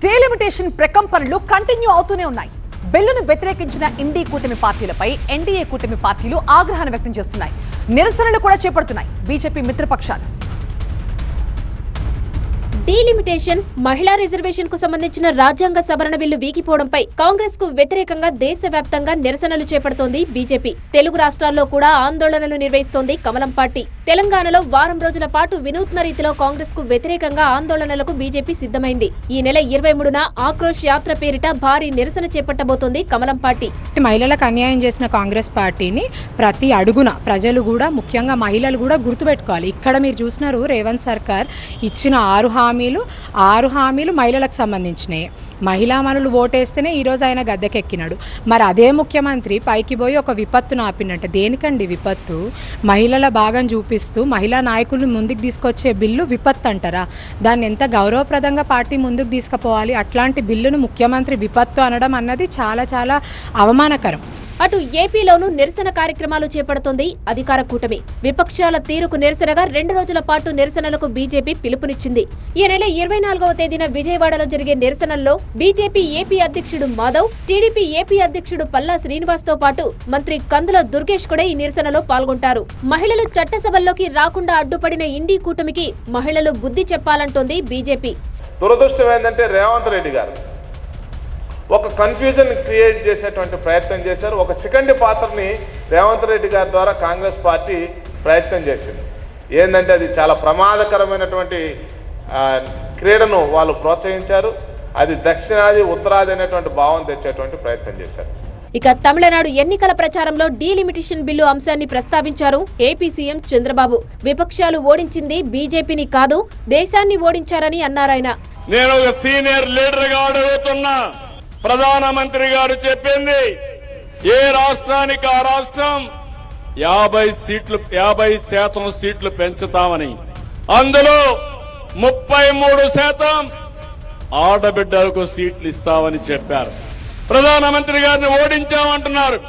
Delimitation ప్రకంపనలు continue అవుతూనే ఉన్నాయి. బిల్లును వ్యతిరేకించిన ఇండీ కూటమి పార్టీలపై ఎన్డీఏ కూటమి పార్టీలు ఆగ్రహాన్ని వ్యక్తం చేస్తున్నాయి. నిరసనలు కూడా చేపడుతున్నాయి బీజేపీ మిత్రపక్షాలు. డీలిమిటేషన్ మహిళా రిజర్వేషన్ కు సంబంధించిన రాజ్యాంగ సవరణ బిల్లు వీగిపోవడంపై కాంగ్రెస్ కు వ్యతిరేకంగా దేశవ్యాప్తంగా నిరసనలు చేపడుతోంది బీజేపీ. తెలుగు రాష్ట్రాల్లో కూడా ఆందోళనలు నిర్వహిస్తోంది కమలం పార్టీ. తెలంగాణలో వారం రోజుల పాటు వినూత్న రీతిలో కాంగ్రెస్ కు వ్యతిరేకంగా ఆందోళనలకు బీజేపీ సిద్ధమైంది. ఈ నెల 23న ఆక్రోష్ యాత్ర పేరిట భారీ నిరసన చేపట్టబోతోంది కమలం పార్టీ. మహిళలకు అన్యాయం చేసిన కాంగ్రెస్ పార్టీని ప్రతి అడుగున ప్రజలు కూడా, ముఖ్యంగా మహిళలు కూడా గుర్తుపెట్టుకోవాలి. ఇక్కడ మీరు చూసినారు, రేవంత్ సర్కార్ ఇచ్చిన 6 హామీలు మహిళలకు సంబంధించినవి. మహిళా మనులు ఓటేస్తేనే ఈరోజు ఆయన గద్దెకెక్కినాడు. మరి అదే ముఖ్యమంత్రి పైకి పోయి ఒక విపత్తును ఆపినట్ట. దేనికండి విపత్తు? మహిళల భాగం చూపిస్తూ మహిళా నాయకులను ముందుకు తీసుకొచ్చే బిల్లు విపత్తు అంటారా? దాన్ని ఎంత గౌరవప్రదంగా పార్టీ ముందుకు తీసుకుపోవాలి. అట్లాంటి బిల్లును ముఖ్యమంత్రి విపత్తు అనడం అన్నది చాలా చాలా అవమానకరం. అటు ఏపీలోనూ నిరసన కార్యక్రమాలు చేపడుతోంది అధికార కూటమి. విపక్షాల తీరుకు నిరసనగా 2 రోజుల పాటు నిరసనలకు బీజేపీ పిలుపునిచ్చింది. ఈ నెల 24వ తేదీన విజయవాడలో జరిగే నిరసనల్లో బీజేపీ ఏపీ అధ్యక్షుడు మాధవ్, టీడీపీ ఏపీ అధ్యక్షుడు పల్లా శ్రీనివాస్ తో పాటు మంత్రి కందుల దుర్గేష్ కూడా ఈ నిరసనలో పాల్గొంటారు. మహిళలు చట్టసభల్లోకి రాకుండా అడ్డుపడిన ఇండీ కూటమికి మహిళలు బుద్ధి చెప్పాలంటోంది బీజేపీ. దురదృష్టం ఏంటంటే రేవంత్ రెడ్డి గారు ఒక కన్ఫ్యూజన్ క్రియేట్ చేసేటువంటి ప్రయత్నం చేశారు. ఒక సెకండ్ పాత్రని రేవంత్ రెడ్డి గారి ద్వారా కాంగ్రెస్ పార్టీ ప్రయత్నం చేసింది. ఏంటంటే అది చాలా ప్రమాదకరమైనటువంటి క్రీడను వాళ్ళు ప్రోత్సహించారు. అది దక్షిణాది ఉత్తరాది అనేటువంటి భావం తెచ్చేటువంటి ప్రయత్నం చేశారు. ఇక తమిళనాడు ఎన్నికల ప్రచారంలో డీలిమిటేషన్ బిల్లు అంశాన్ని ప్రస్తావించారు ఏపీ సీఎం చంద్రబాబు. విపక్షాలు ఓడించింది బీజేపీని కాదు, దేశాన్ని ఓడించారని అన్నారాయన. నేను ఒక సీనియర్ లీడర్ గా అడుగుతున్నా, ప్రధానమంత్రి గారు చెప్పింది ఏ రాష్ట్రానికి ఆ రాష్ట్రం 50% సీట్లు పెంచుతామని, అందులో 33% ఆడబిడ్డలకు సీట్లు ఇస్తామని చెప్పారు. ప్రధానమంత్రి గారిని ఓడించామంటున్నారు.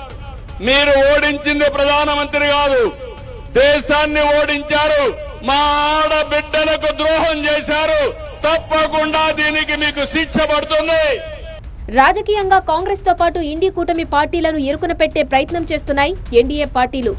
మీరు ఓడించింది ప్రధానమంత్రి కాదు, దేశాన్ని ఓడించారు. మా ఆడబిడ్డలకు ద్రోహం చేశారు. తప్పకుండా దీనికి మీకు శిక్ష పడుతుంది. రాజకీయంగా కాంగ్రెస్ తో పాటు ఇండీ కూటమి పార్టీలను ఇరుకున పెట్టే ప్రయత్నం చేస్తున్నాయి ఎన్డీఏ పార్టీలు.